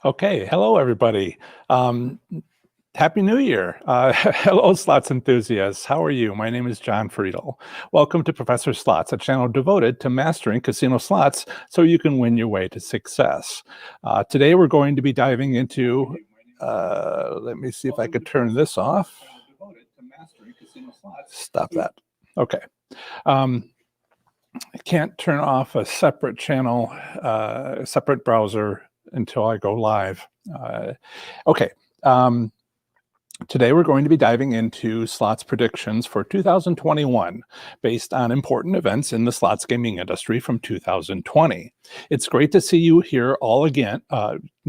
Okay, hello everybody. Happy New Year. Hello, slots enthusiasts. How are you? My name is John Friedel. Welcome to Professor Slots, a channel devoted to mastering casino slots so you can win your way to success. Today we're going to be diving into, let me see if I could turn this off. Stop that. Okay. I can't turn off a separate channel, a separate browser until I go live. Okay. Today we're going to be diving into slots predictions for 2021 based on important events in the slots gaming industry from 2020. It's great to see you here all again,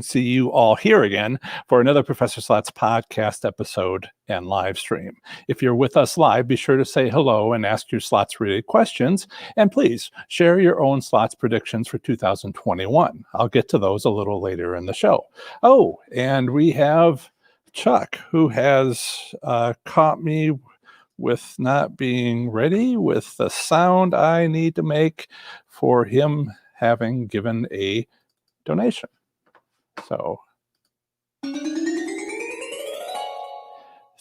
see you all here again for another Professor Slots podcast episode and live stream. If you're with us live, be sure to say hello and ask your slots related questions. And please share your own slots predictions for 2021. I'll get to those a little later in the show. Oh, and we have Chuck, who has caught me with not being ready with the sound I need to make for him having given a donation. So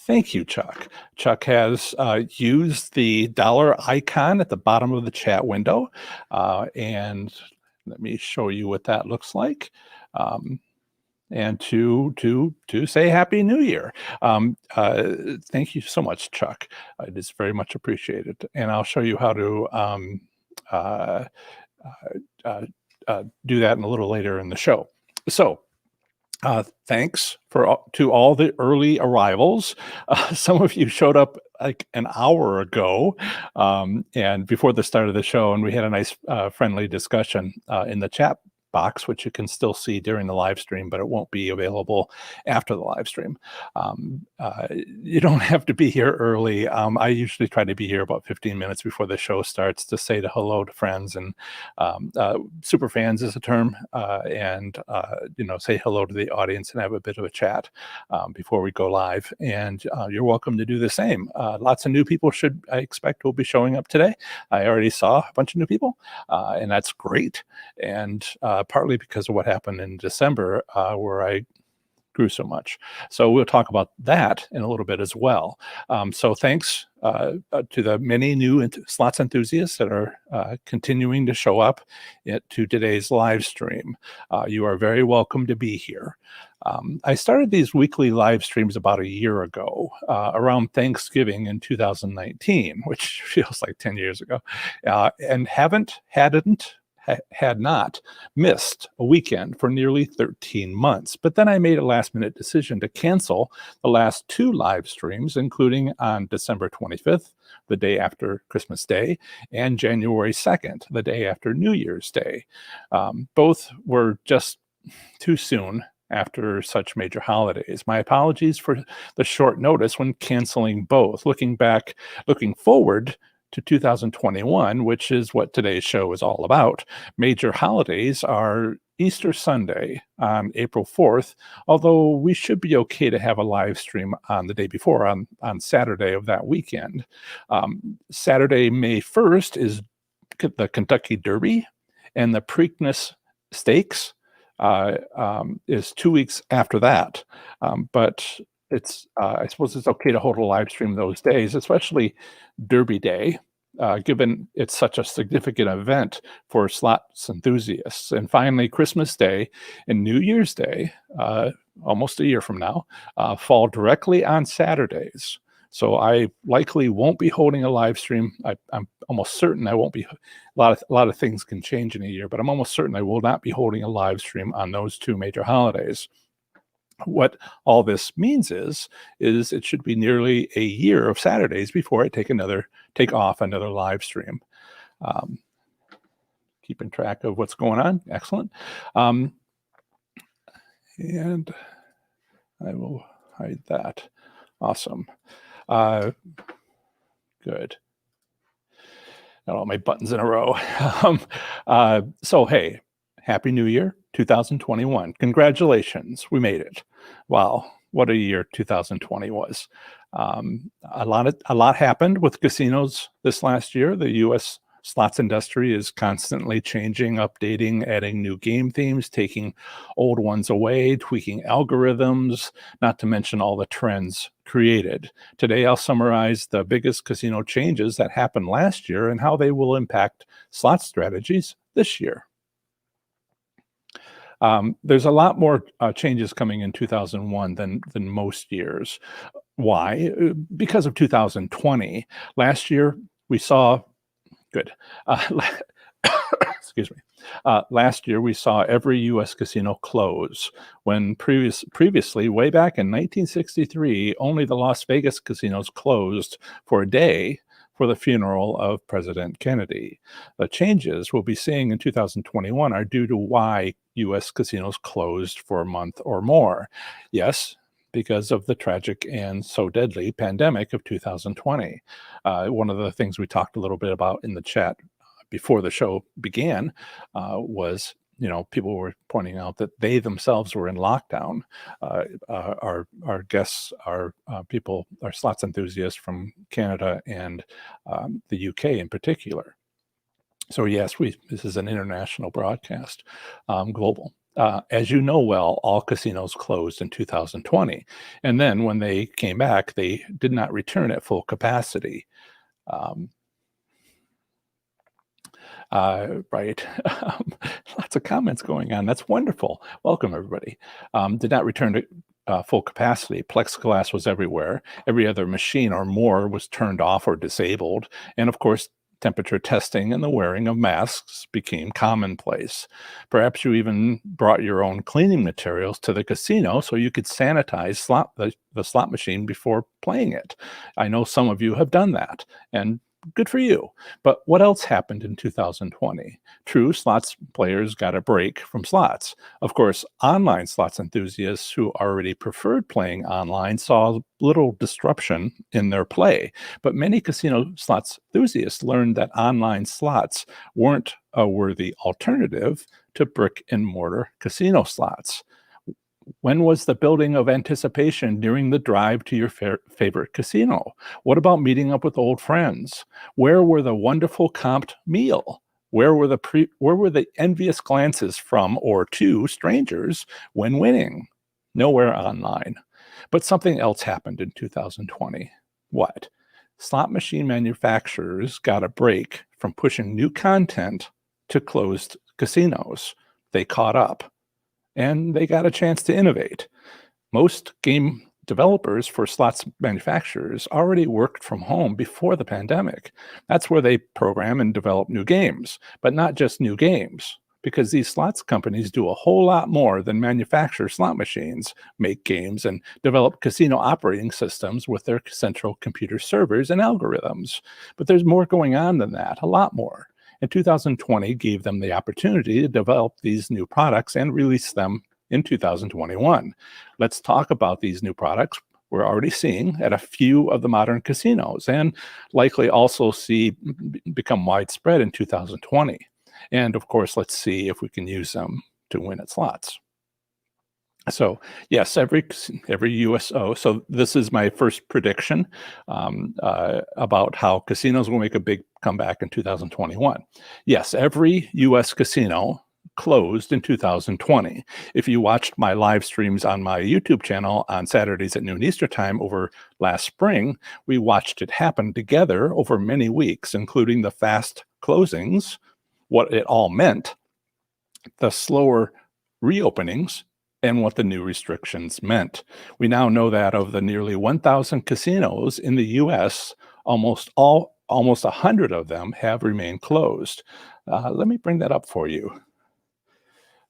thank you, Chuck. Chuck has used the dollar icon at the bottom of the chat window. And let me show you what that looks like. And to say Happy New Year. Thank you so much, Chuck. It is very much appreciated. And I'll show you how to do that in a little later in the show. So thanks to all the early arrivals. Some of you showed up like an hour ago and before the start of the show, and we had a nice friendly discussion in the chat box, which you can still see during the live stream, but it won't be available after the live stream. You don't have to be here early. I usually try to be here about 15 minutes before the show starts to say hello to friends, and super fans is a term, and say hello to the audience and have a bit of a chat before we go live. And you're welcome to do the same. Lots of new people I expect will be showing up today. I already saw a bunch of new people, and that's great. And partly because of what happened in December, where I grew so much. So we'll talk about that in a little bit as well. So thanks to the many new slots enthusiasts that are continuing to show up to today's live stream. You are very welcome to be here. I started these weekly live streams about a year ago, around Thanksgiving in 2019, which feels like 10 years ago, and had not missed a weekend for nearly 13 months. But then I made a last-minute decision to cancel the last two live streams, including on December 25th, the day after Christmas Day, and January 2nd, the day after New Year's Day. Both were just too soon after such major holidays. My apologies for the short notice when canceling both. Looking forward to 2021, which is what today's show is all about. Major holidays are Easter Sunday on April 4th, although we should be okay to have a live stream on the day before, on Saturday of that weekend. Saturday, May 1st is the Kentucky Derby, and the Preakness Stakes is 2 weeks after that. But I suppose it's okay to hold a live stream those days, especially Derby Day, given it's such a significant event for slots enthusiasts. And finally, Christmas Day and New Year's Day, almost a year from now, fall directly on Saturdays. So I likely won't be holding a live stream. I'm almost certain I won't be. A lot of things can change in a year, but I'm almost certain I will not be holding a live stream on those two major holidays. What all this means is it should be nearly a year of Saturdays before I take off another live stream. Keeping track of what's going on. Excellent. And I will hide that. Awesome. Good. Got all my buttons in a row. So, hey, Happy New Year, 2021. Congratulations. We made it. Wow. What a year 2020 was. A lot happened with casinos this last year. The U.S. Slots industry is constantly changing, updating, adding new game themes, taking old ones away, tweaking algorithms, not to mention all the trends created. Today, I'll summarize the biggest casino changes that happened last year and how they will impact slot strategies this year. There's a lot more changes coming in 2001 than most years. Why? Because of 2020. Last year, we saw good. Excuse me. Last year, we saw every U.S. casino close when previously, way back in 1963, only the Las Vegas casinos closed for a day for the funeral of President Kennedy. The changes we'll be seeing in 2021 are due to why U.S. casinos closed for a month or more. Yes, because of the tragic and so deadly pandemic of 2020. One of the things we talked a little bit about in the chat before the show began was, people were pointing out that they themselves were in lockdown. Our guests are people, are slots enthusiasts from Canada and the UK in particular. So yes, this is an international broadcast, global. As you know well, all casinos closed in 2020. And then when they came back, they did not return at full capacity. Right. Lots of comments going on. That's wonderful. Welcome, everybody. Did not return to full capacity. Plexiglass was everywhere. Every other machine or more was turned off or disabled. And of course, temperature testing and the wearing of masks became commonplace. Perhaps you even brought your own cleaning materials to the casino so you could sanitize the slot machine before playing it. I know some of you have done that, and good for you. But what else happened in 2020? True, slots players got a break from slots. Of course, online slots enthusiasts who already preferred playing online saw little disruption in their play. But many casino slots enthusiasts learned that online slots weren't a worthy alternative to brick and mortar casino slots. When was the building of anticipation during the drive to your favorite casino? What about meeting up with old friends? Where were the wonderful comped meal? Where were the envious glances from or to strangers when winning? Nowhere online. But something else happened in 2020. What? Slot machine manufacturers got a break from pushing new content to closed casinos. They caught up. And they got a chance to innovate. Most game developers for slots manufacturers already worked from home before the pandemic. That's where they program and develop new games, but not just new games, because these slots companies do a whole lot more than manufacture slot machines, make games, and develop casino operating systems with their central computer servers and algorithms. But there's more going on than that, a lot more. And 2020 gave them the opportunity to develop these new products and release them in 2021. Let's talk about these new products we're already seeing at a few of the modern casinos and likely also see become widespread in 2020. And of course, let's see if we can use them to win at slots. So yes, every USO. So this is my first prediction about how casinos will make a big comeback in 2021. Yes, every U.S. casino closed in 2020. If you watched my live streams on my YouTube channel on Saturdays at noon Eastern time over last spring, we watched it happen together over many weeks, including the fast closings, what it all meant, the slower reopenings, and what the new restrictions meant. We now know that of the nearly 1,000 casinos in the U.S., almost 100 of them have remained closed. Let me bring that up for you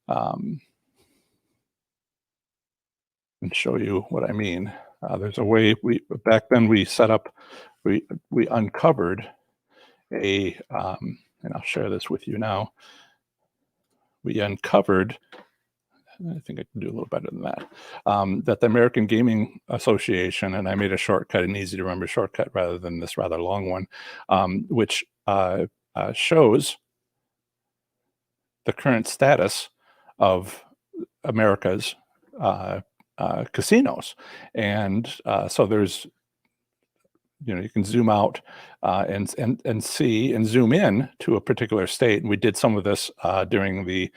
and show you what I mean. There's a way back then we set up, we uncovered and I'll share this with you now. We uncovered, I think I can do a little better than that, that the American Gaming Association, and I made a shortcut, an easy to remember shortcut rather than this rather long one, which shows the current status of America's casinos. And so there's you can zoom out and see and zoom in to a particular state. And we did some of this during the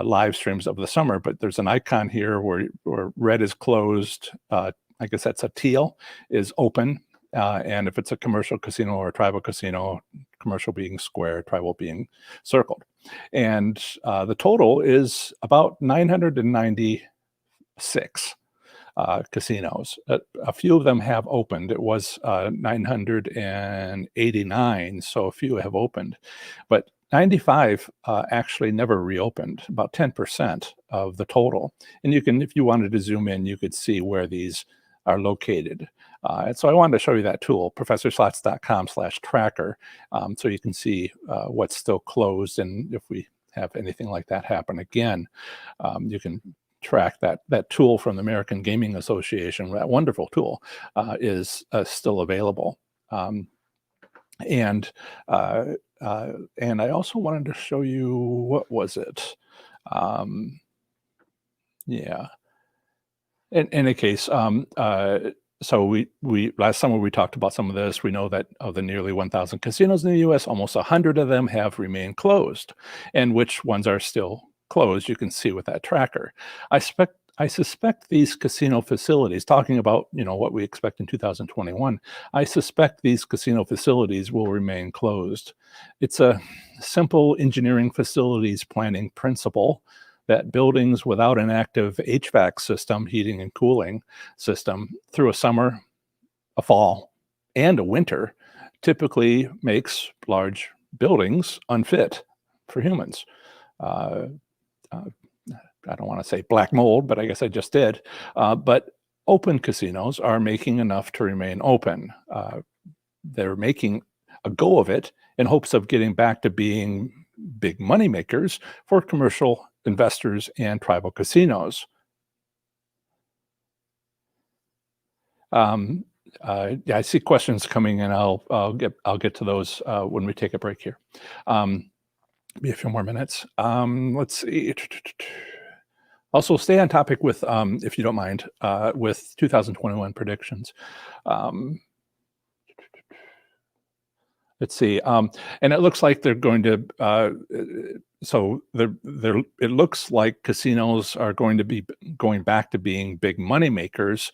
live streams of the summer. But there's an icon here where red is closed. I guess that's a teal is open. And if it's a commercial casino or a tribal casino, commercial being square, tribal being circled. And the total is about 996 casinos. A few of them have opened. It was 989, so a few have opened. But 95 actually never reopened, about 10% of the total. And you can, if you wanted to zoom in, you could see where these are located. And so I wanted to show you that tool, professorslots.com/tracker, so you can see what's still closed. And if we have anything like that happen again, you can track that tool from the American Gaming Association. That wonderful tool is still available. And I also wanted to show you, what was it? Yeah. In any case, so we last summer we talked about some of this. We know that of the nearly 1,000 casinos in the U.S., almost 100 of them have remained closed, and which ones are still closed, you can see with that tracker. I suspect these casino facilities, talking about what we expect in 2021, I suspect these casino facilities will remain closed. It's a simple engineering facilities planning principle that buildings without an active HVAC system, heating and cooling system, through a summer, a fall, and a winter, typically makes large buildings unfit for humans. I don't want to say black mold, but I guess I just did. But open casinos are making enough to remain open. They're making a go of it in hopes of getting back to being big money makers for commercial investors and tribal casinos. Yeah, I see questions coming in. I'll get to those when we take a break here. Be a few more minutes. Let's see. Also, stay on topic with, if you don't mind, with 2021 predictions. Let's see. And it looks like they're going to. It looks like casinos are going to be going back to being big money makers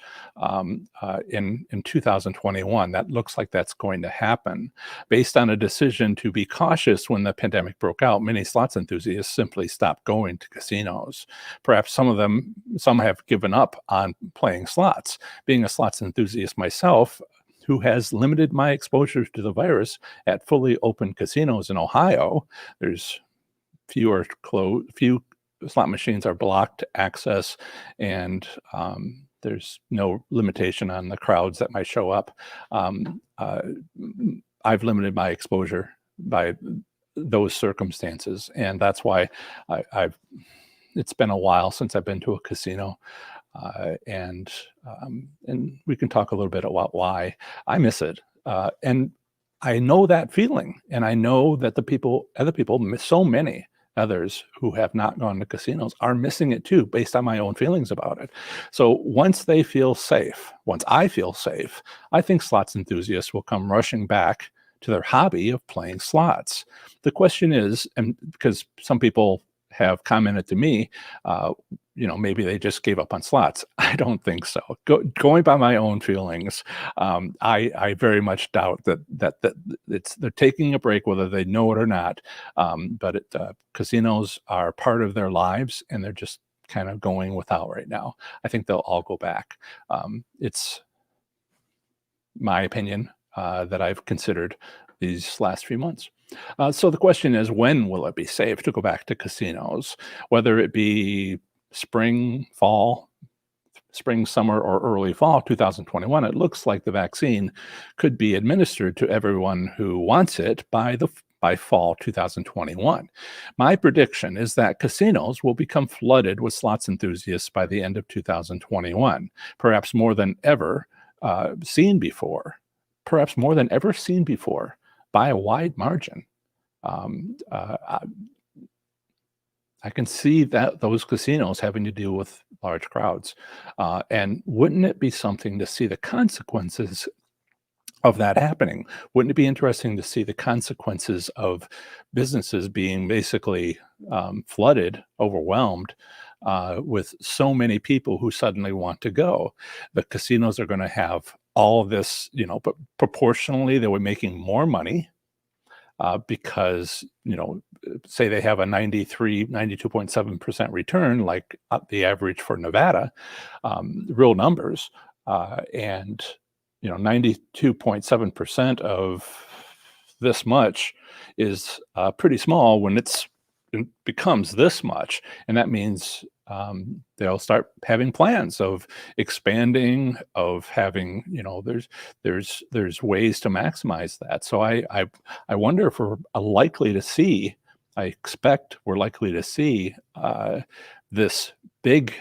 in 2021. That looks like that's going to happen based on a decision to be cautious when the pandemic broke out. Many slots enthusiasts simply stopped going to casinos. Perhaps some have given up on playing slots. Being a slots enthusiast myself, who has limited my exposure to the virus at fully open casinos in Ohio, there's few slot machines are blocked access, and there's no limitation on the crowds that might show up. I've limited my exposure by those circumstances, and that's why it's been a while since I've been to a casino. And we can talk a little bit about why I miss it. And I know that feeling, and I know that other people, so many others who have not gone to casinos are missing it too, based on my own feelings about it. So once I feel safe, I think slots enthusiasts will come rushing back to their hobby of playing slots. The question is, and because some people have commented to me, maybe they just gave up on slots. I don't think so. Going by my own feelings, I very much doubt that they're taking a break, whether they know it or not. But casinos are part of their lives, and they're just kind of going without right now. I think they'll all go back. It's my opinion that I've considered these last few months. So the question is, when will it be safe to go back to casinos? Whether it be spring, summer, or early fall 2021, it looks like the vaccine could be administered to everyone who wants it by fall 2021. My prediction is that casinos will become flooded with slots enthusiasts by the end of 2021, perhaps more than ever seen before, by a wide margin. I can see that those casinos having to deal with large crowds. And wouldn't it be something to see the consequences of that happening. Wouldn't it be interesting to see the consequences of businesses being basically flooded, overwhelmed with so many people who suddenly want to go? The casinos are going to have all of this, but proportionally, they were making more money because, say they have a 92.7% return, like the average for Nevada, real numbers, and 92.7% of this much is pretty small when it becomes this much, and that means they'll start having plans of expanding, of having, there's ways to maximize that. So I wonder if we're likely to see. I expect we're likely to see this big,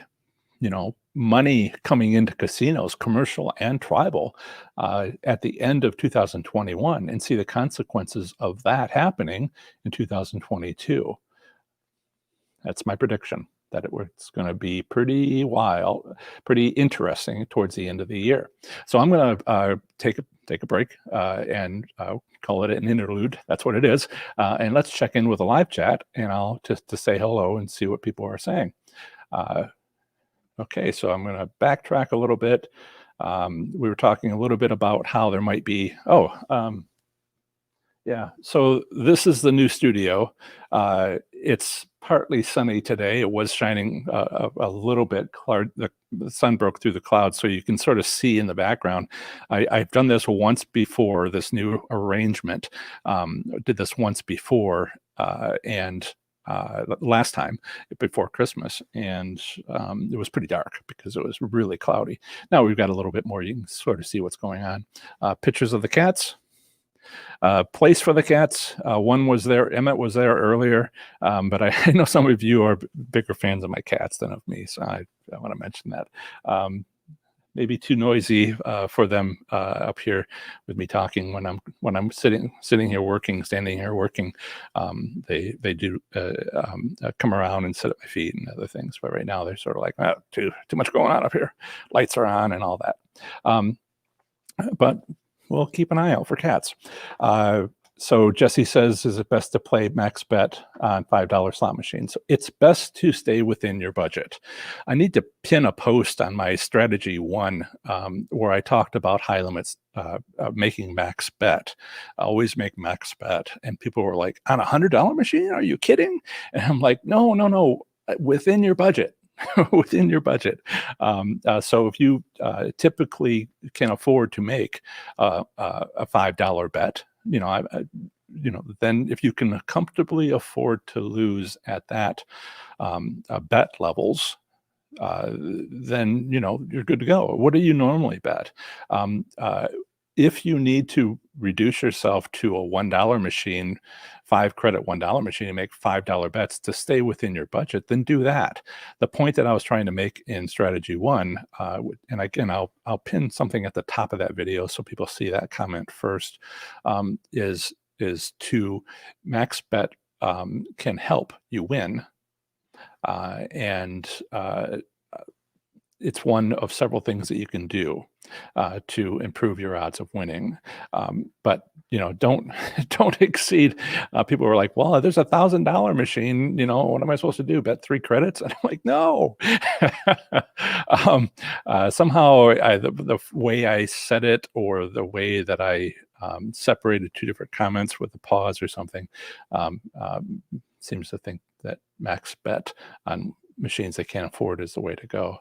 money coming into casinos, commercial and tribal, at the end of 2021, and see the consequences of that happening in 2022. That's my prediction, that it's going to be pretty wild, pretty interesting towards the end of the year. So I'm going to take a break and call it an interlude. That's what it is. And let's check in with a live chat, and I'll just to say hello and see what people are saying. Okay, so I'm going to backtrack a little bit. We were talking a little bit about how there might be, yeah, so this is the new studio. It's partly sunny today. It was shining a little bit. The sun broke through the clouds, so you can sort of see in the background. I've done this once before, this new arrangement. Did this once before, and last time before Christmas, and it was pretty dark because it was really cloudy. Now we've got a little bit more. You can sort of see what's going on. Pictures of the cats. Place for the cats. One was there. Emmett was there earlier, but I know some of you are bigger fans of my cats than of me, so I want to mention that. Maybe too noisy for them up here with me talking when I'm sitting here working, standing here working. They do come around and sit at my feet and other things, but right now they're sort of like, too much going on up here. Lights are on and all that. But we'll keep an eye out for cats. So Jesse says, is it best to play max bet on $5 slot machines? So it's best to stay within your budget. I need to pin a post on my strategy 1 where I talked about high limits, making max bet. I always make max bet. And people were like, on $100 machine? Are you kidding? And I'm like, no, within your budget. Within your budget. So if you typically can afford to make a $5 bet, then if you can comfortably afford to lose at that bet levels, then you're good to go. What do you normally bet? If you need to reduce yourself to a $1 machine, 5 credit $1 machine, and make $5 bets to stay within your budget, then do that. The point that I was trying to make in strategy 1, and again, I'll pin something at the top of that video so people see that comment first, is to max bet can help you win, and it's one of several things that you can do to improve your odds of winning. But don't exceed. People were like, "Well, there's $1,000 machine. What am I supposed to do? Bet 3 credits?" And I'm like, "No." Somehow, the way I said it, or the way that I separated 2 different comments with a pause or something, seems to think that max bet on machines they can't afford is the way to go.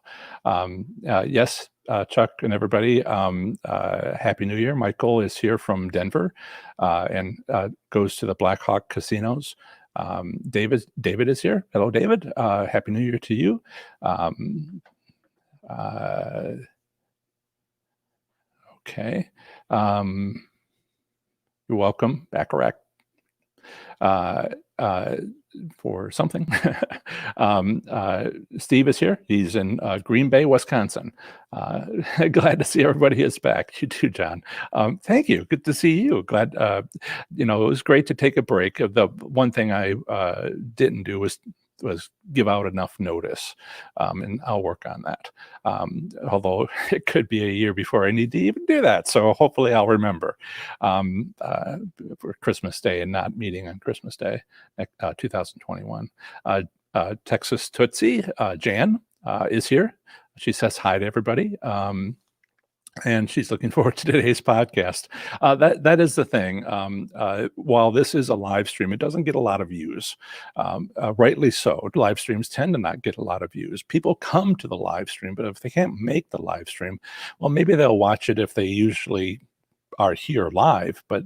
Yes, Chuck and everybody, Happy New Year. Michael is here from Denver and goes to the Black Hawk casinos. David is here. Hello, David. Happy New Year to you. Okay. You're welcome, Bacharach. For something. Steve is here. He's in Green Bay, Wisconsin. Glad to see everybody is back. You too, John. Thank you. Good to see you. Glad, it was great to take a break. The one thing I didn't do was give out enough notice, and I'll work on that. Although it could be a year before I need to even do that, so hopefully I'll remember for Christmas Day and not meeting on Christmas Day, 2021. Texas Tootsie, Jan, is here. She says hi to everybody. And she's looking forward to today's podcast. That is the thing. While this is a live stream, it doesn't get a lot of views. Rightly so. Live streams tend to not get a lot of views. People come to the live stream, but if they can't make the live stream, well, maybe they'll watch it if they usually are here live. But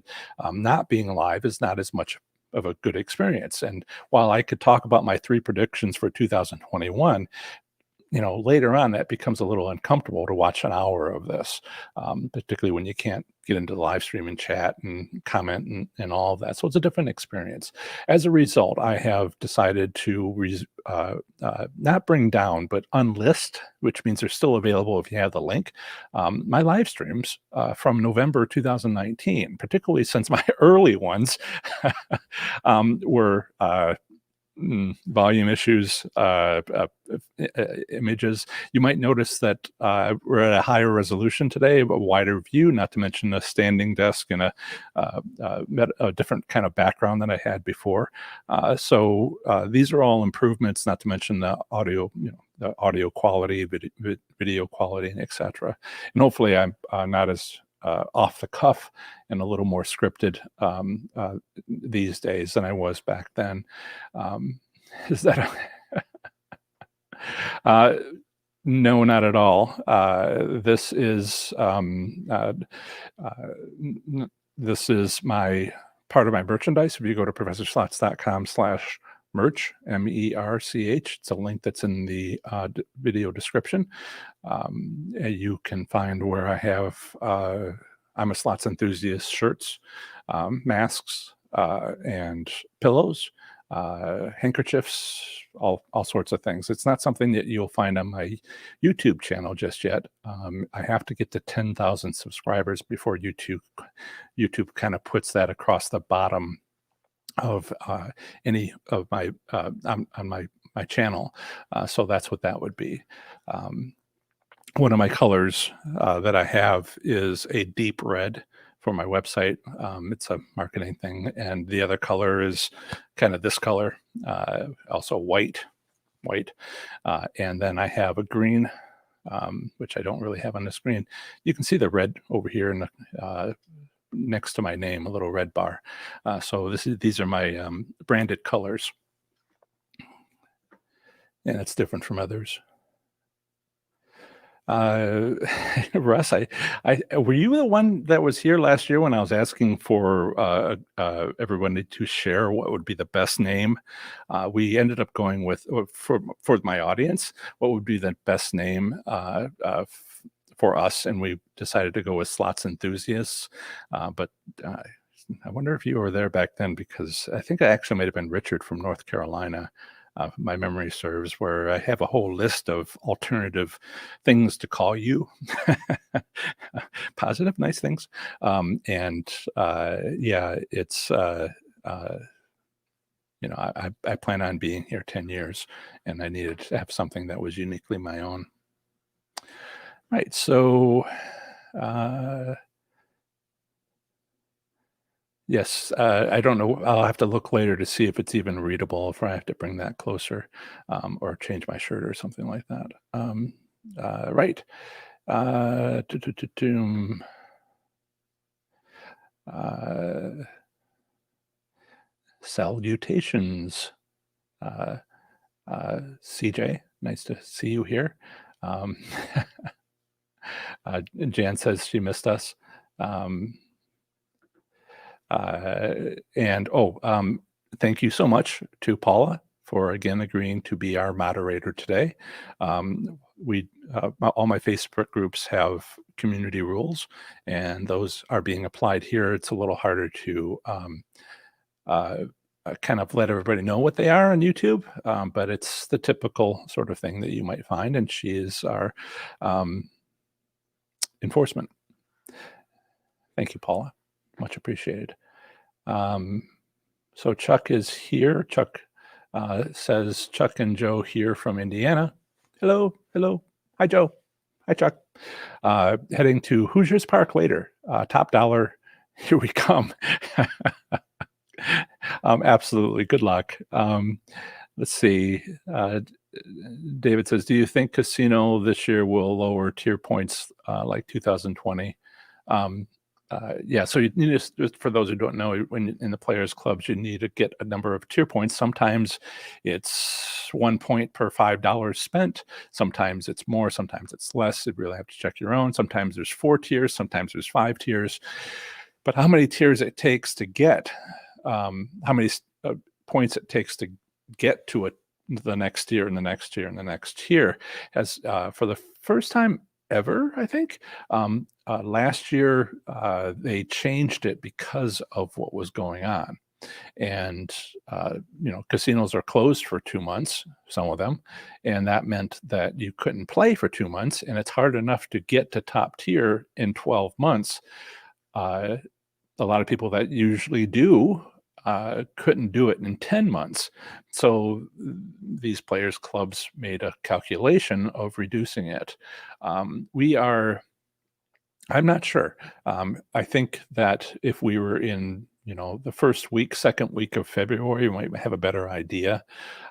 not being live is not as much of a good experience. And while I could talk about my 3 predictions for 2021, later on, that becomes a little uncomfortable to watch an hour of this, particularly when you can't get into the live stream and chat and comment and all of that. So it's a different experience. As a result, I have decided to not bring down, but unlist, which means they're still available if you have the link, my live streams from November 2019, particularly since my early ones were volume issues, images. You might notice that we're at a higher resolution today, a wider view, not to mention a standing desk and a different kind of background than I had before. So these are all improvements, not to mention the audio, the audio quality, video quality, and etc. And hopefully I'm not as off the cuff and a little more scripted these days than I was back then. Is that no, not at all. This is my part of my merchandise. If you go to professorslots.com/merch, MERCH, it's a link that's in the video description. You can find where I have I'm a Slots Enthusiast shirts, masks, and pillows, handkerchiefs, all sorts of things. It's not something that you'll find on my YouTube channel just yet. I have to get to 10,000 subscribers before YouTube kind of puts that across the bottom of any of my on my channel. So that's what that would be. One of my colors that I have is a deep red for my website. It's a marketing thing. And the other color is kind of this color, also white. And then I have a green, which I don't really have on the screen. You can see the red over here in the next to my name, a little red bar. So these are my branded colors. And it's different from others. Russ, I were you the one that was here last year when I was asking for everyone to share what would be the best name? We ended up going with for my audience, what would be the best name for us, and we decided to go with Slots Enthusiasts. But I wonder if you were there back then, because I think I actually might have been Richard from North Carolina. My memory serves, where I have a whole list of alternative things to call you, positive, nice things. And yeah, it's, I plan on being here 10 years, and I needed to have something that was uniquely my own. Right. So, yes, I don't know. I'll have to look later to see if it's even readable, if I have to bring that closer, or change my shirt or something like that. Right. Salutations, CJ. Nice to see you here. Jan says she missed us. Thank you so much to Paula for again agreeing to be our moderator today. All my Facebook groups have community rules, and those are being applied here. It's a little harder to kind of let everybody know what they are on YouTube, but it's the typical sort of thing that you might find, and she is our enforcement. Thank you, Paula. Much appreciated. So Chuck is here. Chuck says Chuck and Joe here from Indiana. Hello. Hi, Joe. Hi, Chuck. Heading to Hoosiers Park later. Top dollar. Here we come. Absolutely. Good luck. Let's see. David says, do you think casino this year will lower tier points like 2020? Yeah, so you need to, just for those who don't know, when in the players clubs, you need to get a number of tier points. Sometimes it's 1 point per $5 spent. Sometimes it's more, sometimes it's less. You really have to check your own. Sometimes there's 4 tiers, sometimes there's 5 tiers. But how many tiers it takes to get, how many points it takes to get to the next tier and the next tier and the next tier has, for the first time ever, I think, last year, they changed it because of what was going on. And, casinos are closed for 2 months, some of them. And that meant that you couldn't play for 2 months. And it's hard enough to get to top tier in 12 months. A lot of people that usually do couldn't do it in 10 months. So these players clubs made a calculation of reducing it. I'm not sure. I think that if we were in, the first week, second week of February, we might have a better idea.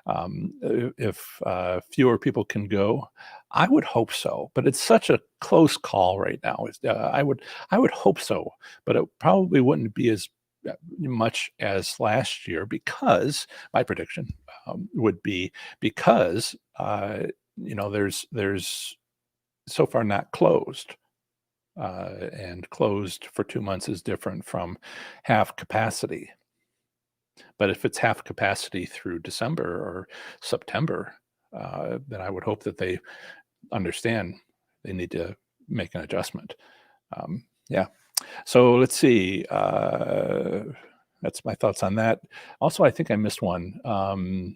If fewer people can go, I would hope so. But it's such a close call right now. I would hope so, but it probably wouldn't be as much as last year, because my prediction would be because there's so far not closed. And closed for 2 months is different from half capacity. But if it's half capacity through December or September, then I would hope that they understand they need to make an adjustment. Yeah. So let's see. That's my thoughts on that. Also, I think I missed one. Was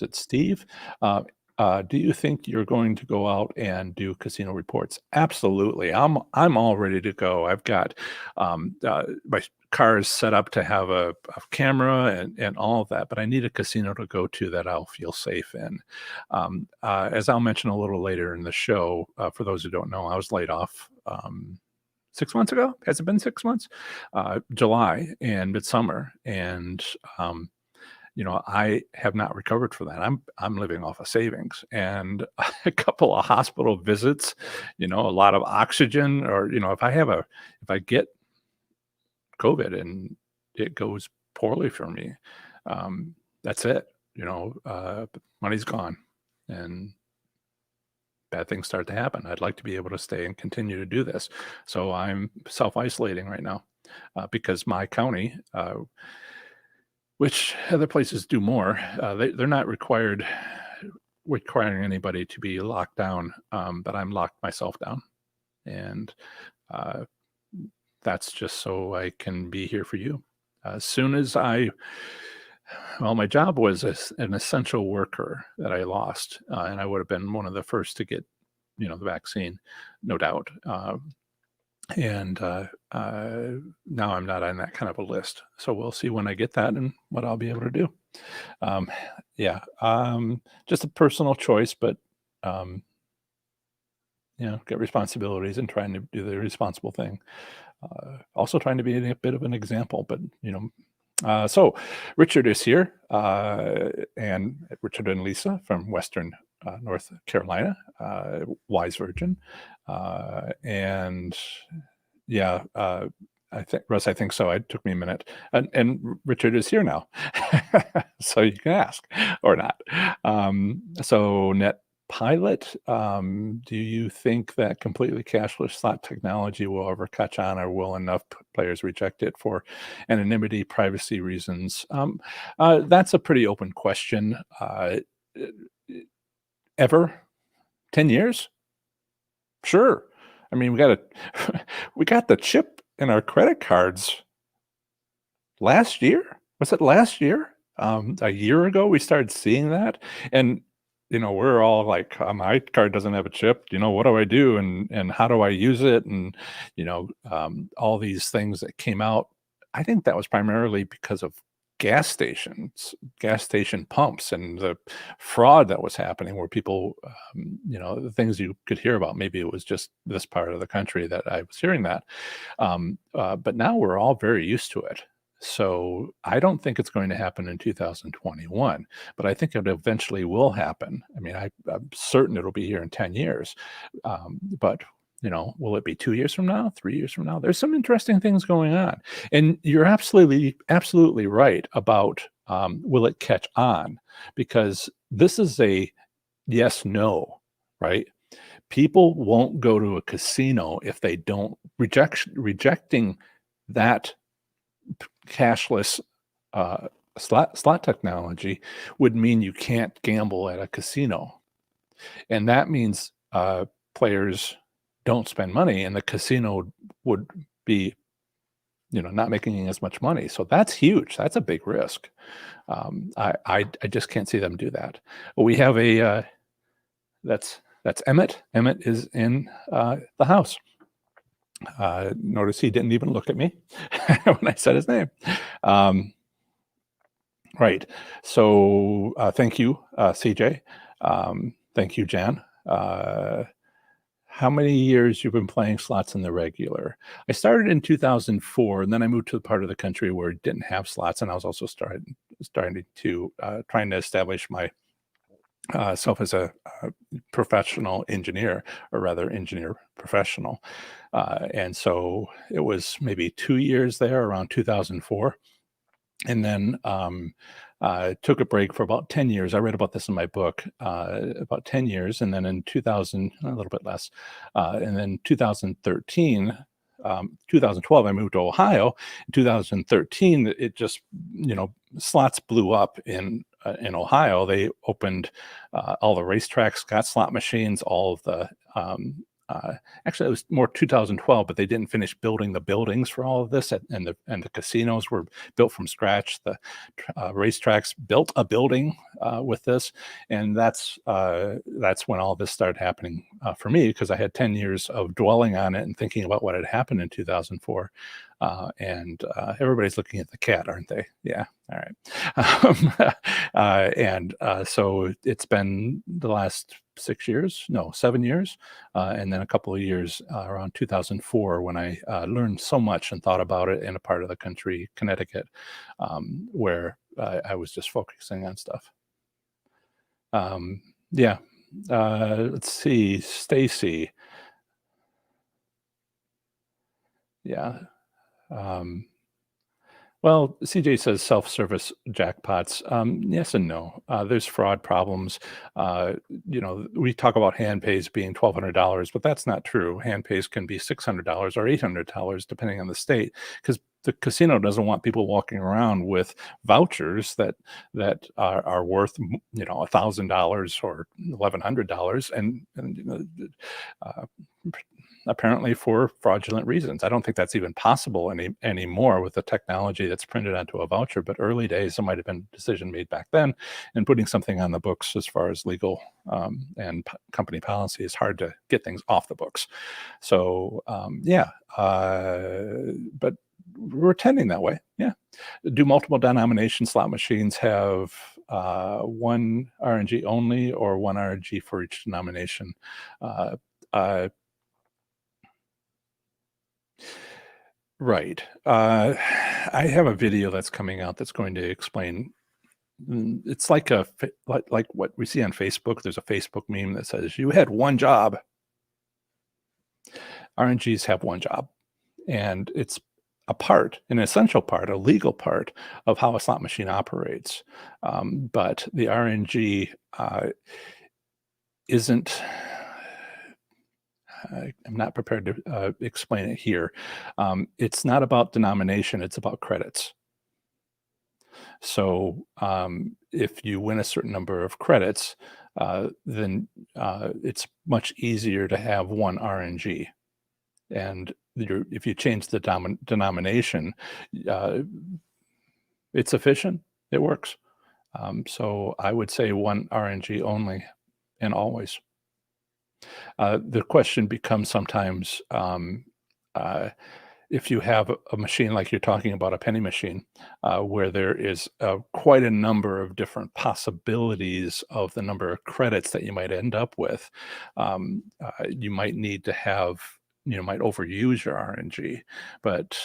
it Steve? Do you think you're going to go out and do casino reports? Absolutely. I'm all ready to go. I've got my car is set up to have a camera and all of that, but I need a casino to go to that I'll feel safe in. As I'll mention a little later in the show, for those who don't know, I was laid off 6 months ago. Has it been 6 months? July and midsummer. And I have not recovered from that. I'm living off of savings and a couple of hospital visits, a lot of oxygen, or if I get COVID and it goes poorly for me, that's it. Money's gone and bad things start to happen. I'd like to be able to stay and continue to do this. So I'm self-isolating right now because my county, which other places do more. They're not requiring anybody to be locked down, but I'm locked myself down. And that's just so I can be here for you. As soon as my job was an essential worker that I lost, and I would have been one of the first to get, the vaccine, no doubt. And now I'm not on that kind of a list. So we'll see when I get that and what I'll be able to do. Just a personal choice, but get responsibilities and trying to do the responsible thing. Also trying to be a bit of an example, but so Richard is here, and Richard and Lisa from Western North Carolina, wise virgin, and I think Russ, I think so. It took me a minute, and Richard is here now, so you can ask or not. So Net Pilot, do you think that completely cashless slot technology will ever catch on, or will enough players reject it for anonymity, privacy reasons? That's a pretty open question. Ever? 10 years? Sure. I mean, we got the chip in our credit cards last year. Was it last year? A year ago, we started seeing that. And we're all like, my card doesn't have a chip. What do I do? And how do I use it? And, all these things that came out I think that was primarily because of gas station pumps, and the fraud that was happening where people, the things you could hear about. Maybe it was just this part of the country that I was hearing that. But now we're all very used to it. So I don't think it's going to happen in 2021, but I think it eventually will happen. I mean, I'm certain it'll be here in 10 years. But will it be 2 years from now, 3 years from now? There's some interesting things going on. And you're absolutely right about, will it catch on? Because this is a yes, no, right? People won't go to a casino if they don't rejecting that cashless slot technology would mean you can't gamble at a casino, and that means players don't spend money, and the casino would be not making as much money. So that's huge. That's a big risk. I just can't see them do that. We have a that's Emmett. Emmett is in the house. Notice he didn't even look at me when I said his name. Right. So thank you, CJ. Thank you, Jan. How many years you've been playing slots in the regular? I started in 2004, and then I moved to the part of the country where it didn't have slots, and I was also starting to trying to establish my self as a professional engineer, or rather engineer professional. And so it was maybe 2 years there around 2004. And then took a break for about 10 years. I read about this in my book, about 10 years. And then in 2000, a little bit less. And then 2013, 2012, I moved to Ohio. In 2013, it just, slots blew up in Ohio. They opened all the racetracks, got slot machines, all of the actually, it was more 2012, but they didn't finish building the buildings for all of this, and the casinos were built from scratch. The racetracks built a building with this, and that's when all this started happening for me, because I had 10 years of dwelling on it and thinking about what had happened in 2004. And everybody's looking at the cat, aren't they? Yeah. All right. And so it's been the last 7 years, and then a couple of years around 2004 when I learned so much and thought about it in a part of the country, Connecticut, where I was just focusing on stuff. Yeah. Let's see, Stacy. Yeah. Well, CJ says self-service jackpots. Yes and no. There's fraud problems. We talk about hand pays being $1,200, but that's not true. Hand pays can be $600 or $800, depending on the state, because the casino doesn't want people walking around with vouchers that are worth $1,000 or $1,100, and apparently for fraudulent reasons. I don't think that's even possible anymore with the technology that's printed onto a voucher. But early days, there might have been a decision made back then, and putting something on the books as far as legal and company policy is hard to get things off the books. So but we're tending that way. Yeah. Do multiple denomination slot machines have one RNG only, or one RNG for each denomination? Right. I have a video that's coming out that's going to explain. It's like like what we see on Facebook. There's a Facebook meme that says, "You had one job." RNGs have one job, and it's an essential part, a legal part of how a slot machine operates. But the RNG isn't. I'm not prepared to explain it here. It's not about denomination, it's about credits. So if you win a certain number of credits, then it's much easier to have one RNG. And if you change the denomination, it's efficient, it works. So I would say one RNG only, and always. The question becomes sometimes, if you have a machine like you're talking about, a penny machine, where there is quite a number of different possibilities of the number of credits that you might end up with, you might need to have, might overuse your RNG, but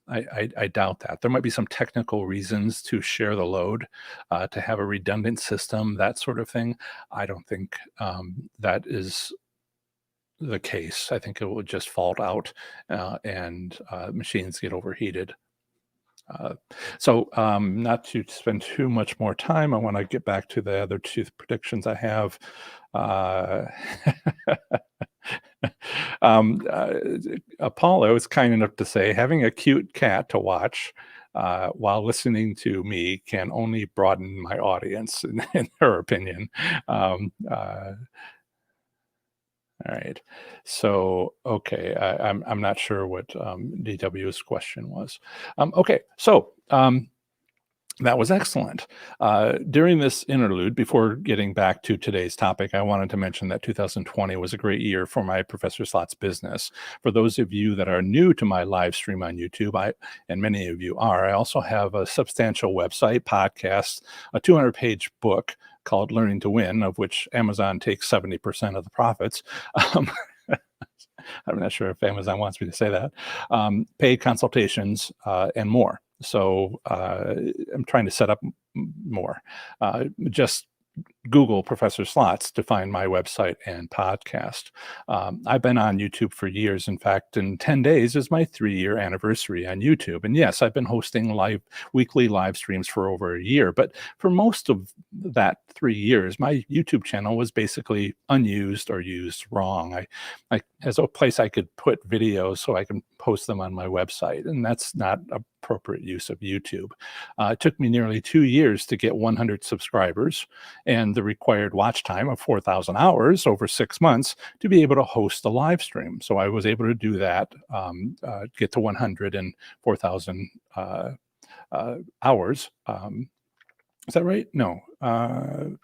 I doubt that. There might be some technical reasons to share the load, to have a redundant system, that sort of thing. I don't think that is the case. I think it will just fault out, and machines get overheated. Not to spend too much more time, I want to get back to the other two predictions I have. Apollo is kind enough to say having a cute cat to watch while listening to me can only broaden my audience, in her opinion. All right. So, okay, I'm not sure what DW's question was. Okay, so that was excellent. During this interlude, before getting back to today's topic, I wanted to mention that 2020 was a great year for my Professor Slots business. For those of you that are new to my live stream on YouTube, and many of you are, I also have a substantial website, podcast, a 200-page book called Learning to Win, of which Amazon takes 70% of the profits. I'm not sure if Amazon wants me to say that. Paid consultations and more. So I'm trying to set up more. Just Google Professor Slots to find my website and podcast. I've been on YouTube for years. In fact, in 10 days is my 3-year anniversary on YouTube. And yes, I've been hosting weekly live streams for over a year. But for most of that 3 years, my YouTube channel was basically unused or used wrong. I as a place I could put videos so I can post them on my website, and that's not appropriate use of YouTube. It took me nearly 2 years to get 100 subscribers and the required watch time of 4,000 hours over 6 months to be able to host a live stream. So I was able to do that, get to 100 and 4,000 hours. Is that right? No.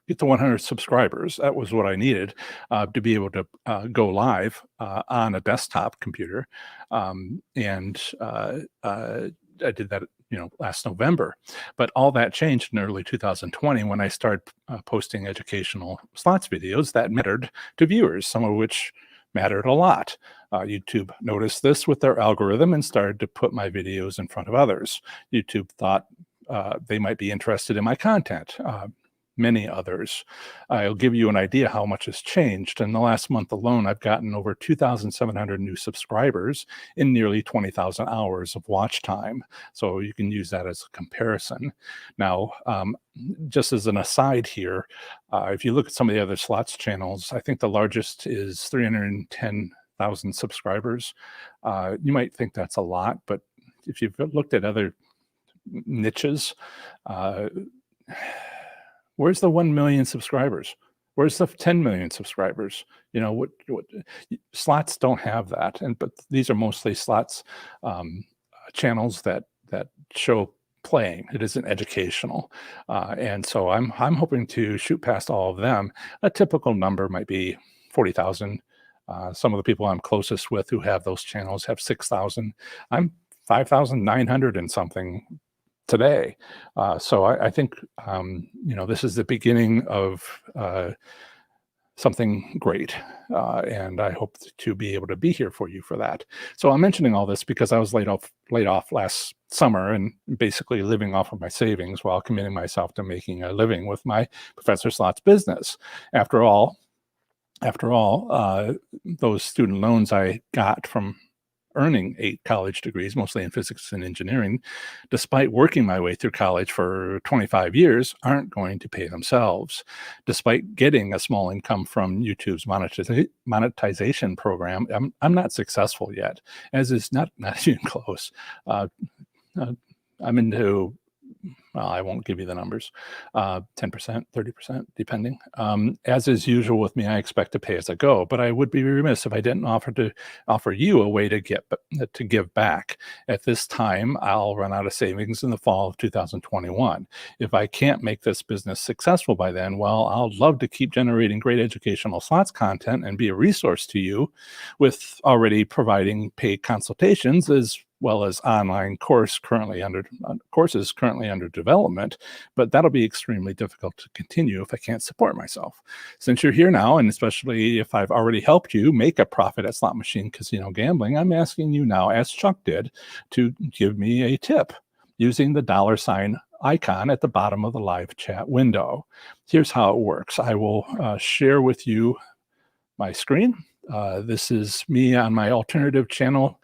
Get to 100 subscribers. That was what I needed to be able to go live on a desktop computer. I did that, last November. But all that changed in early 2020 when I started posting educational slots videos that mattered to viewers, some of which mattered a lot. YouTube noticed this with their algorithm and started to put my videos in front of others. YouTube thought they might be interested in my content. Many others. I'll give you an idea how much has changed. In the last month alone, I've gotten over 2,700 new subscribers in nearly 20,000 hours of watch time. So you can use that as a comparison. Now, just as an aside here, if you look at some of the other slots channels, I think the largest is 310,000 subscribers. You might think that's a lot, but if you've looked at other niches, where's the 1 million subscribers? Where's the 10 million subscribers? What slots don't have that. But these are mostly slots channels that show playing. It isn't educational. And so I'm hoping to shoot past all of them. A typical number might be 40,000. Some of the people I'm closest with who have those channels have 6,000. I'm 5,900 and something today. So I think, this is the beginning of something great. And I hope to be able to be here for you for that. So I'm mentioning all this because I was laid off last summer and basically living off of my savings while committing myself to making a living with my Professor Slots business. After all, those student loans I got from earning 8 college degrees, mostly in physics and engineering, despite working my way through college for 25 years, aren't going to pay themselves. Despite getting a small income from YouTube's monetization program, I'm not successful yet, as is not even close. I'm into well, I won't give you the numbers, 10%, 30%, depending. As is usual with me, I expect to pay as I go, but I would be remiss if I didn't offer you a way to give back. At this time, I'll run out of savings in the fall of 2021. If I can't make this business successful by then, well, I'll love to keep generating great educational slots content and be a resource to you with already providing paid consultations as well as online courses currently under development, but that'll be extremely difficult to continue if I can't support myself. Since you're here now, and especially if I've already helped you make a profit at slot machine casino gambling, I'm asking you now, as Chuck did, to give me a tip using the $ icon at the bottom of the live chat window. Here's how it works. I will share with you my screen. This is me on my alternative channel.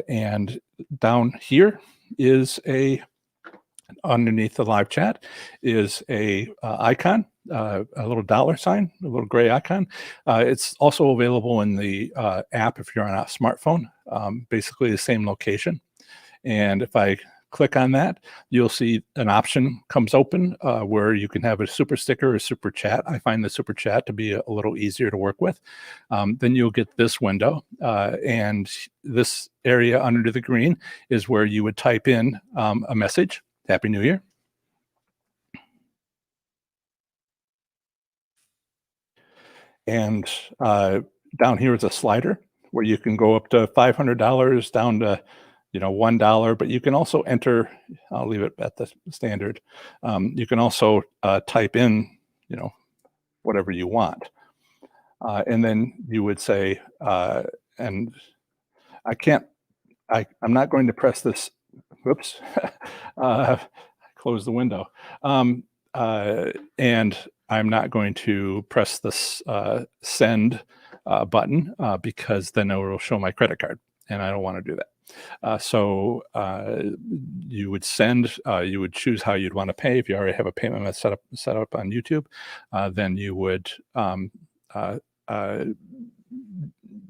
And down here is underneath the live chat is a icon, a little $, a little gray icon. It's also available in the app if you're on a smartphone, basically the same location. And if I click on that, you'll see an option comes open where you can have a super sticker or super chat. I find the super chat to be a little easier to work with. Then you'll get this window, and this area under the green is where you would type in a message, Happy New Year. And down here is a slider where you can go up to $500 down to $1, but you can also enter, I'll leave it at the standard. You can also type in, whatever you want. And then you would say, and I'm not going to press this, whoops, close the window. And I'm not going to press this send button because then it will show my credit card, and I don't want to do that. So you would you would choose how you'd want to pay. If you already have a payment method set up on YouTube, then you would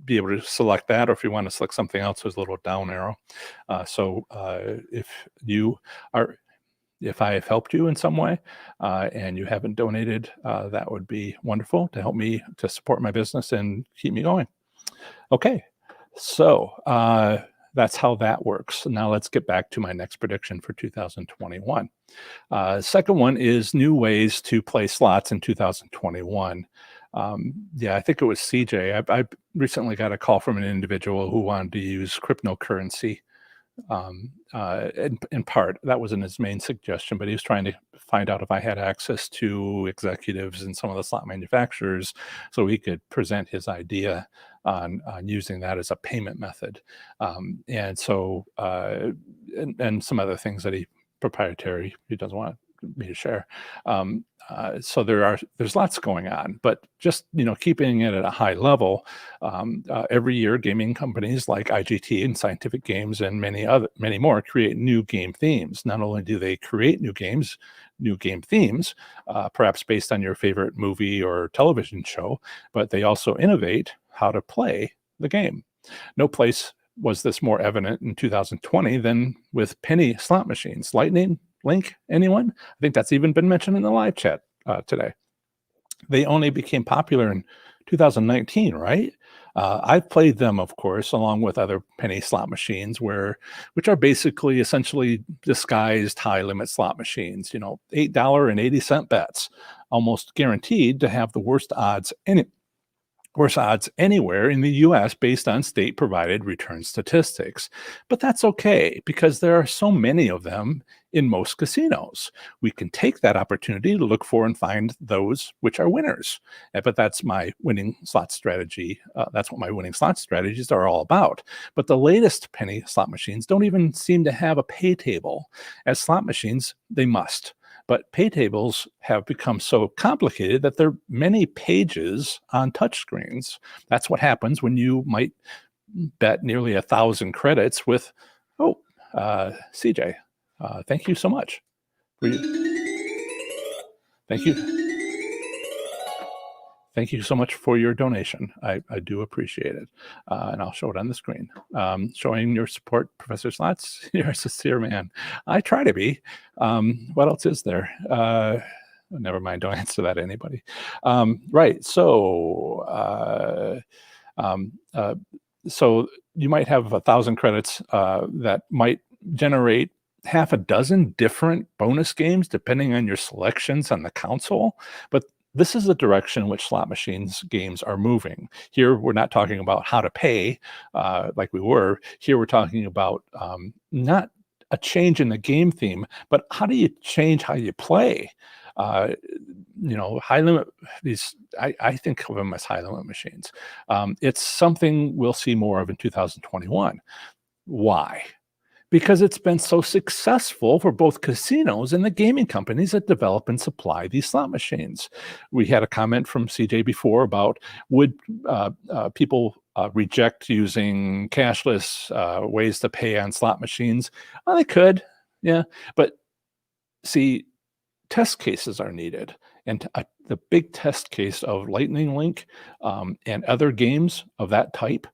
be able to select that, or if you want to select something else, there's a little down arrow. If I have helped you in some way and you haven't donated, that would be wonderful to help me to support my business and keep me going. Okay, so that's how that works. Now let's get back to my next prediction for 2021. Second one is new ways to play slots in 2021. Yeah, I think it was CJ. I recently got a call from an individual who wanted to use cryptocurrency. In part, that wasn't his main suggestion, but he was trying to find out if I had access to executives and some of the slot manufacturers so he could present his idea on using that as a payment method. And so, and some other things that proprietary, he doesn't want me to share. So there's lots going on, but just, keeping it at a high level, every year gaming companies like IGT and Scientific Games and many more create new game themes. Not only do they create new game themes, perhaps based on your favorite movie or television show, but they also innovate how to play the game. No place was this more evident in 2020 than with penny slot machines. Lightning Link, anyone? I think that's even been mentioned in the live chat today. They only became popular in 2019, right? I've played them, of course, along with other penny slot machines, which are basically essentially disguised high-limit slot machines. $8.80 bets, almost guaranteed to have the worst odds anywhere in the US based on state-provided return statistics. But that's okay, because there are so many of them in most casinos. We can take that opportunity to look for and find those which are winners. But that's my winning slot strategy. That's what my winning slot strategies are all about. But the latest penny slot machines don't even seem to have a pay table. As slot machines, they must. But pay tables have become so complicated that there are many pages on touchscreens. That's what happens when you might bet nearly 1,000 credits with, CJ. Thank you so much. Thank you. Thank you so much for your donation. I do appreciate it. And I'll show it on the screen. Showing your support, Professor Slots. You're a sincere man. I try to be. What else is there? Never mind. Don't answer that to anybody. Right. So you might have 1,000 credits that might generate half a dozen different bonus games depending on your selections on the console. But this is the direction in which slot machines games are moving. Here, we're not talking about how to pay like we were. Here, we're talking about not a change in the game theme, but how do you change how you play? High limit, I think of them as high limit machines. It's something we'll see more of in 2021. Why? Because it's been so successful for both casinos and the gaming companies that develop and supply these slot machines. We had a comment from CJ before about would people reject using cashless ways to pay on slot machines? Well, they could, yeah. But see, test cases are needed. And the big test case of Lightning Link and other games of that type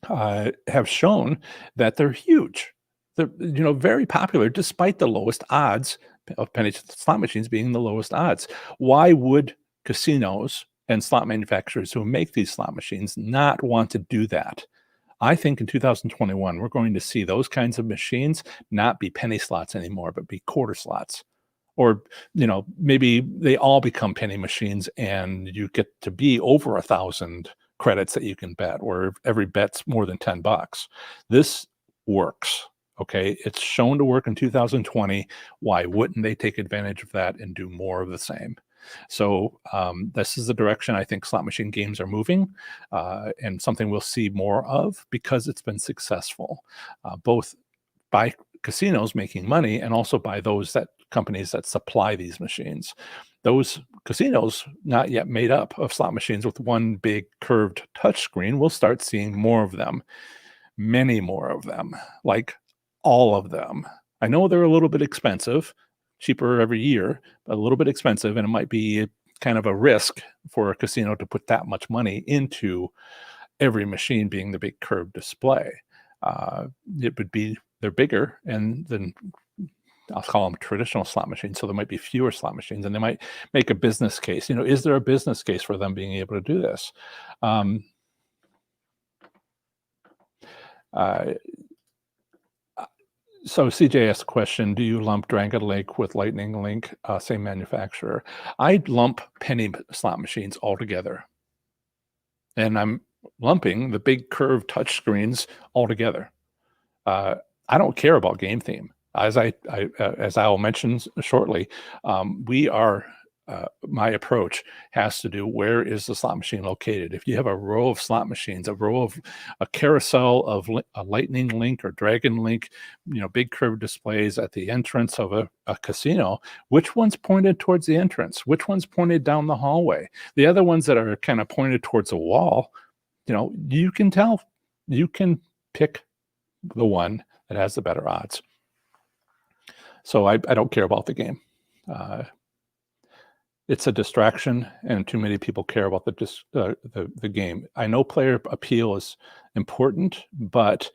have shown that they're huge. They're very popular despite the lowest odds of penny slot machines being the lowest odds. Why would casinos and slot manufacturers who make these slot machines not want to do that? I think in 2021, we're going to see those kinds of machines not be penny slots anymore, but be quarter slots. Or, maybe they all become penny machines and you get to be over 1,000 credits that you can bet, or every bet's more than $10. This works. Okay, it's shown to work in 2020. Why wouldn't they take advantage of that and do more of the same? So this is the direction I think slot machine games are moving, and something we'll see more of because it's been successful, both by casinos making money and also by those companies that supply these machines. Those casinos, not yet made up of slot machines with one big curved touchscreen, we'll start seeing more of them, many more of them, like all of them. I know they're a little bit expensive, cheaper every year, but a little bit expensive, and it might be kind of a risk for a casino to put that much money into every machine being the big curved display. They're bigger, and then I'll call them traditional slot machines. So there might be fewer slot machines, and they might make a business case. Is there a business case for them being able to do this? So CJ asked a question, do you lump Dragon Link with Lightning Link, same manufacturer? I'd lump penny slot machines all together. And I'm lumping the big curved touchscreens all together. I don't care about game theme. As I'll mention shortly, my approach has to do where is the slot machine located. If you have a row of slot machines, a carousel of a Lightning Link or Dragon Link, big curved displays at the entrance of a casino, which one's pointed towards the entrance? Which one's pointed down the hallway? The other ones that are kind of pointed towards a wall, you can tell. You can pick the one that has the better odds. So I don't care about the game. It's a distraction, and too many people care about the game. I know player appeal is important, but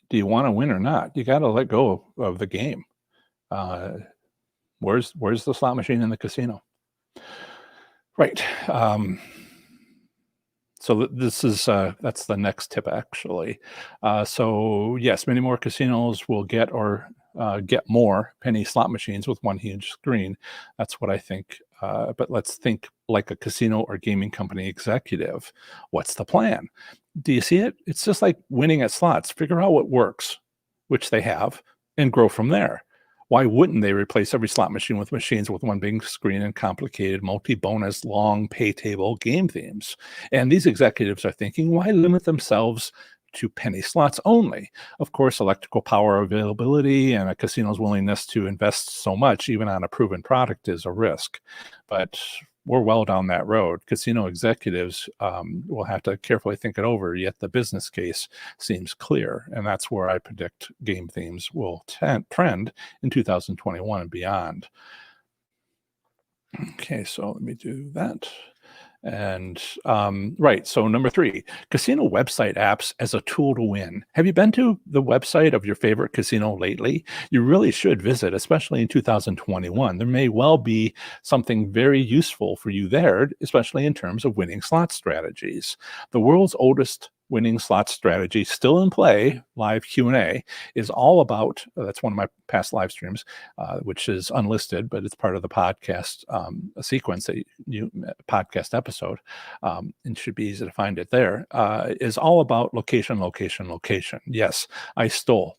do you want to win or not? You got to let go of the game. Where's the slot machine in the casino? Right. So that's the next tip, actually. So yes, many more casinos will get more penny slot machines with one huge screen. That's what I think. But let's think like a casino or gaming company executive. What's the plan? Do you see it? It's just like winning at slots. Figure out what works, which they have, and grow from there. Why wouldn't they replace every slot machine with machines with one big screen and complicated multi-bonus long pay table game themes? And these executives are thinking, why limit themselves to penny slots only? Of course, electrical power availability and a casino's willingness to invest so much, even on a proven product, is a risk. But we're well down that road. Casino executives will have to carefully think it over, yet the business case seems clear. And that's where I predict game themes will trend in 2021 and beyond. Okay, so let me do that. And right. So number 3, casino website apps as a tool to win. Have you been to the website of your favorite casino lately? You really should visit, especially in 2021. There may well be something very useful for you there, especially in terms of winning slot strategies. The world's oldest winning slot strategy, still in play, live Q&A, is all about, that's one of my past live streams, which is unlisted, but it's part of the podcast sequence, podcast episode, and should be easy to find it there, is all about location, location, location. Yes, I stole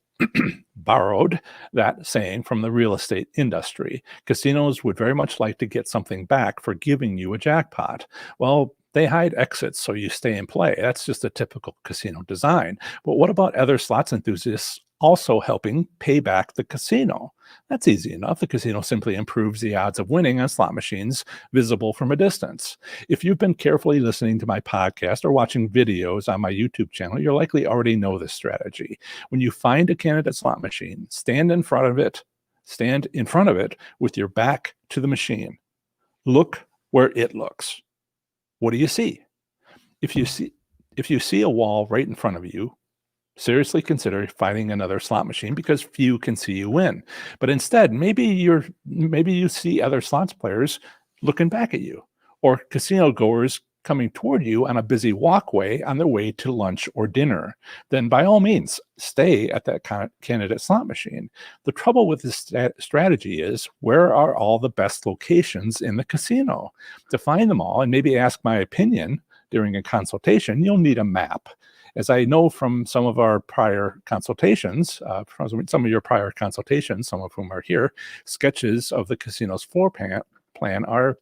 borrowed that saying from the real estate industry. Casinos would very much like to get something back for giving you a jackpot. Well, they hide exits so you stay in play. That's just a typical casino design. But what about other slots enthusiasts also helping pay back the casino? That's easy enough. The casino simply improves the odds of winning on slot machines visible from a distance. If you've been carefully listening to my podcast or watching videos on my YouTube channel, you'll likely already know this strategy. When you find a candidate slot machine, stand in front of it with your back to the machine. Look where it looks. What do you see? If you see a wall right in front of you, seriously consider finding another slot machine because few can see you win. But instead, maybe you see other slots players looking back at you, or casino goers coming toward you on a busy walkway on their way to lunch or dinner. Then by all means, stay at that candidate slot machine. The trouble with this strategy is, where are all the best locations in the casino? To find them all and maybe ask my opinion during a consultation, you'll need a map. As I know from some of our prior consultations, from some of your prior consultations, some of whom are here, sketches of the casino's floor plan are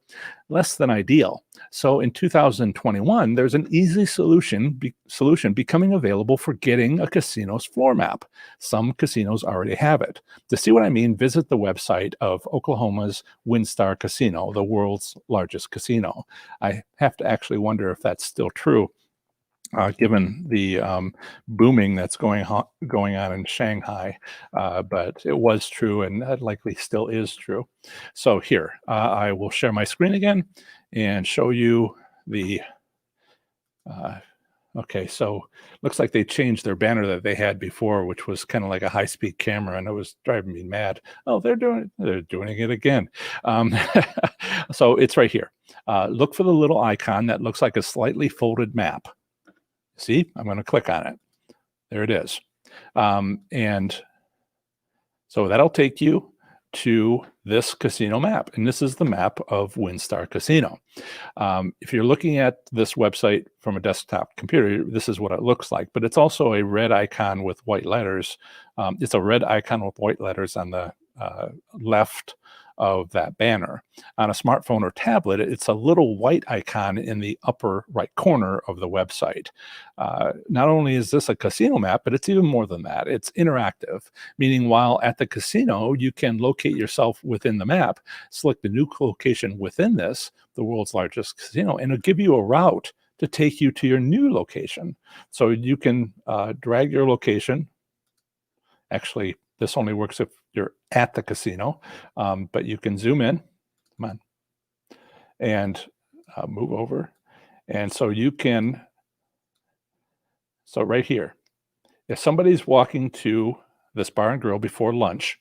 less than ideal. So in 2021, there's an easy solution becoming available for getting a casino's floor map. Some casinos already have it. To see what I mean, visit the website of Oklahoma's WinStar Casino, the world's largest casino. I have to actually wonder if that's still true. Given the booming that's going on in Shanghai, but it was true and that likely still is true. So here, I will share my screen again and show you the, okay, so looks like they changed their banner that they had before, which was kind of like a high-speed camera, and it was driving me mad. Oh, they're doing it again. So it's right here. Look for the little icon that looks like a slightly folded map. See, I'm going to click on it. There it is. And so that'll take you to this casino map. And this is the map of WinStar Casino. If you're looking at this website from a desktop computer, this is what it looks like. But it's also a red icon with white letters. It's a red icon with white letters on the left of that banner. On a smartphone or tablet, it's a little white icon in the upper right corner of the website. Not only is this a casino map, but it's even more than that. It's interactive, meaning while at the casino, you can locate yourself within the map, select a new location within this, the world's largest casino, and it'll give you a route to take you to your new location. So you can drag your location. Actually, this only works if you're at the casino, but you can zoom in, come on, and move over. And so you can, so right here, if somebody's walking to this bar and grill before lunch,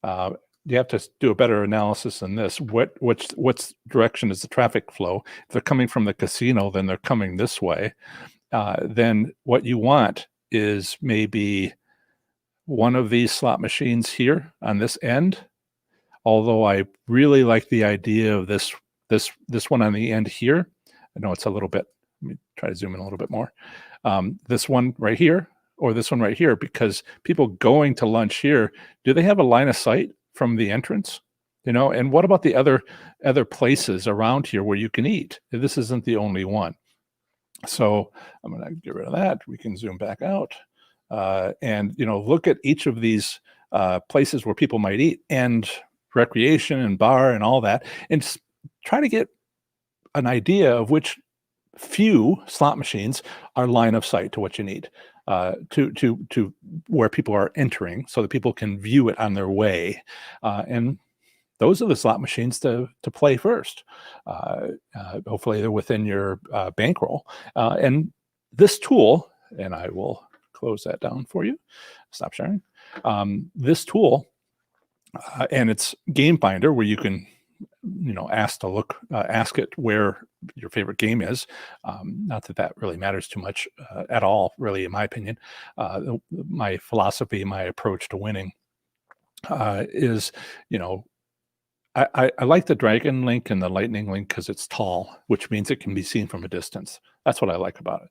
you have to do a better analysis than this. What's direction is the traffic flow? If they're coming from the casino, then they're coming this way. Then what you want is maybe one of these slot machines here on this end, although I really like the idea of this one on the end here. I know it's a little bit, let me try to zoom in a little bit more. This one right here, or this one right here, because people going to lunch here, do they have a line of sight from the entrance? You know, and what about the other places around here where you can eat? This isn't the only one. So I'm going to get rid of that. We can zoom back out. And, you know, look at each of these places where people might eat, and recreation and bar and all that, and just try to get an idea of which few slot machines are line of sight to what you need, to where people are entering, so that people can view it on their way. And those are the slot machines to play first. Hopefully they're within your bankroll. And this tool, and I will close that down for you. Stop sharing. This tool, and it's Game Finder, where you can, ask it where your favorite game is. Not that that really matters too much at all, really, in my opinion. My philosophy, my approach to winning is, I like the Dragon Link and the Lightning Link because it's tall, which means it can be seen from a distance. That's what I like about it.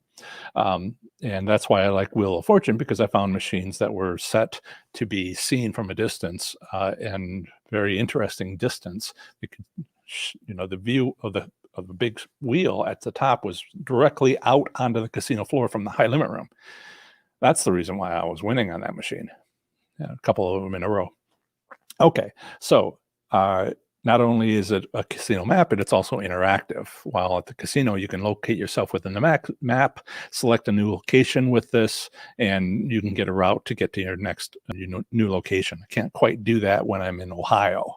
And that's why I like Wheel of Fortune, because I found machines that were set to be seen from a distance, and very interesting distance. You could, the view of the big wheel at the top was directly out onto the casino floor from the high limit room. That's the reason why I was winning on that machine. Yeah, a couple of them in a row. Okay, so not only is it a casino map, but it's also interactive. While at the casino, you can locate yourself within the map, select a new location with this, and you can get a route to get to your next new location. I can't quite do that when I'm in Ohio.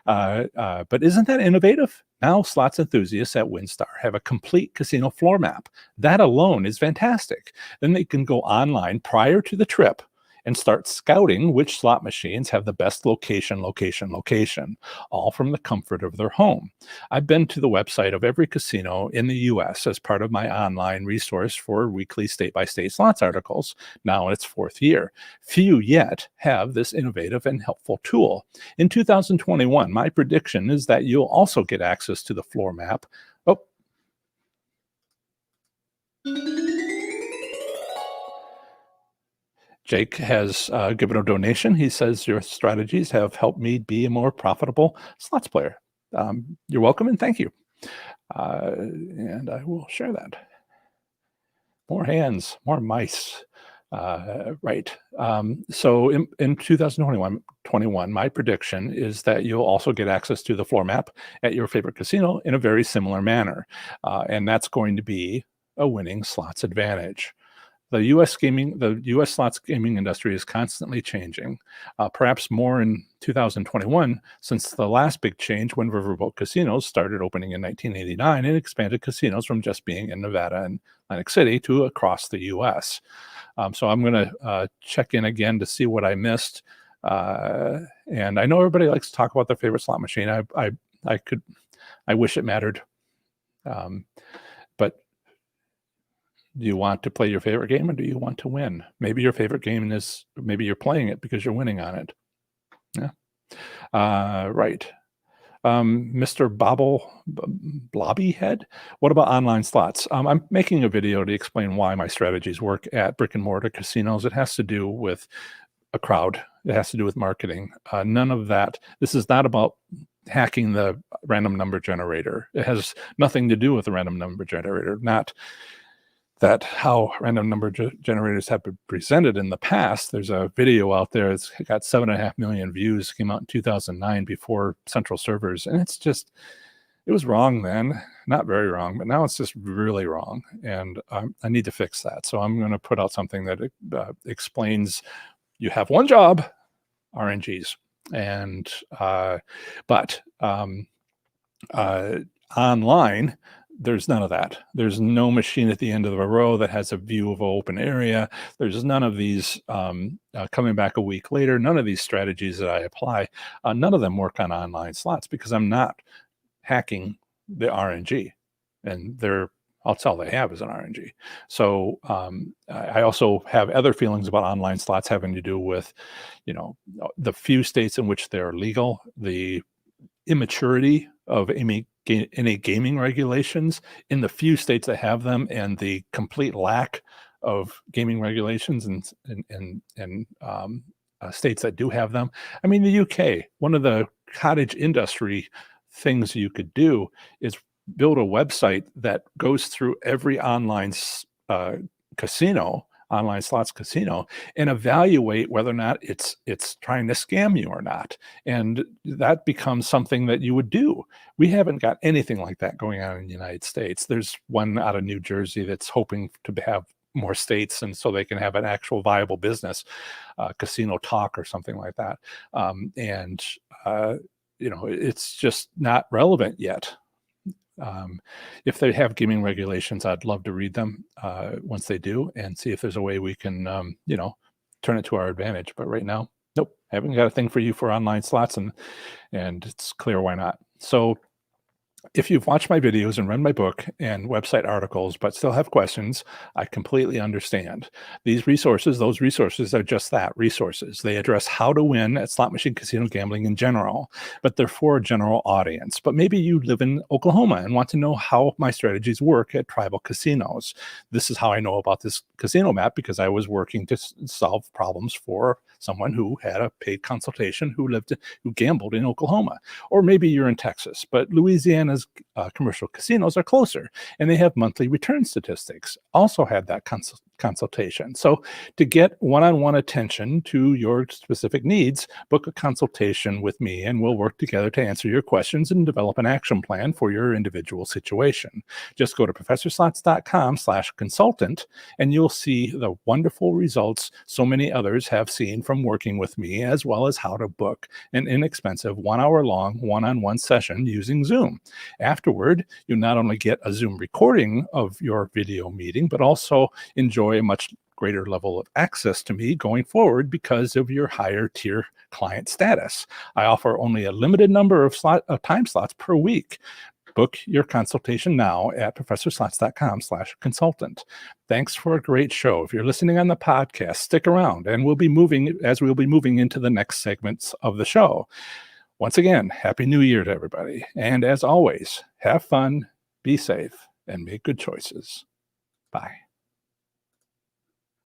But isn't that innovative? Now, slots enthusiasts at WinStar have a complete casino floor map. That alone is fantastic. Then they can go online prior to the trip and start scouting which slot machines have the best location, all from the comfort of their home. I've been to the website of every casino in the US as part of my online resource for weekly state-by-state slots articles, now in its 4th year. Few yet have this innovative and helpful tool. In 2021, my prediction is that you'll also get access to the floor map. Jake has given a donation. He says, your strategies have helped me be a more profitable slots player. You're welcome and thank you. And I will share that. More hands, more mice. Right. So in 2021, my prediction is that you'll also get access to the floor map at your favorite casino in a very similar manner. And that's going to be a winning slots advantage. The U.S. slots gaming industry is constantly changing, perhaps more in 2021, since the last big change when Riverboat Casinos started opening in 1989 and expanded casinos from just being in Nevada and Atlantic City to across the U.S. So I'm going to check in again to see what I missed. And I know everybody likes to talk about their favorite slot machine. I wish it mattered. But do you want to play your favorite game, or do you want to win? Maybe your favorite game is, maybe you're playing it because you're winning on it. Yeah. Right. Mr. Blobbyhead, what about online slots? I'm making a video to explain why my strategies work at brick and mortar casinos. It has to do with a crowd. It has to do with marketing. None of that. This is not about hacking the random number generator. It has nothing to do with the random number generator. Not that how random number generators have been presented in the past. There's a video out there. It's got 7.5 million views. Came out in 2009 before central servers. And it's just, it was wrong then. Not very wrong, but now it's just really wrong. And I need to fix that. So I'm going to put out something that explains you have one job, RNGs. And, but online, there's none of that. There's no machine at the end of the row that has a view of an open area. There's none of these coming back a week later. None of these strategies that I apply, none of them work on online slots because I'm not hacking the RNG. And that's all they have is an RNG. So I also have other feelings about online slots having to do with, the few states in which they're legal, the immaturity of any gaming regulations in the few states that have them, and the complete lack of gaming regulations in states that do have them. I mean, the UK, one of the cottage industry things you could do is build a website that goes through every online online slots casino, and evaluate whether or not it's trying to scam you or not. And that becomes something that you would do. We haven't got anything like that going on in the United States. There's one out of New Jersey that's hoping to have more states, and so they can have an actual viable business, Casino Talk or something like that. And it's just not relevant yet. If they have gaming regulations, I'd love to read them once they do and see if there's a way we can, turn it to our advantage. But right now, nope, haven't got a thing for you for online slots, and it's clear why not. So if you've watched my videos and read my book and website articles, but still have questions, I completely understand. Those resources are just that, resources. They address how to win at slot machine casino gambling in general, but they're for a general audience. But maybe you live in Oklahoma and want to know how my strategies work at tribal casinos. This is how I know about this casino map, because I was working to solve problems for someone who had a paid consultation who gambled in Oklahoma. Or maybe you're in Texas, but Louisiana's commercial casinos are closer and they have monthly return statistics. Also had that consultation. So to get one-on-one attention to your specific needs, book a consultation with me and we'll work together to answer your questions and develop an action plan for your individual situation. Just go to professorslots.com/consultant and you'll see the wonderful results so many others have seen from working with me, as well as how to book an inexpensive 1 hour long one-on-one session using Zoom. Afterward, you not only get a Zoom recording of your video meeting, but also enjoy a much greater level of access to me going forward because of your higher tier client status. I offer only a limited number of time slots per week. Book your consultation now at professorslots.com/consultant. Thanks for a great show. If you're listening on the podcast, stick around and we'll be moving into the next segments of the show. Once again, Happy New Year to everybody. And as always, have fun, be safe, and make good choices. Bye.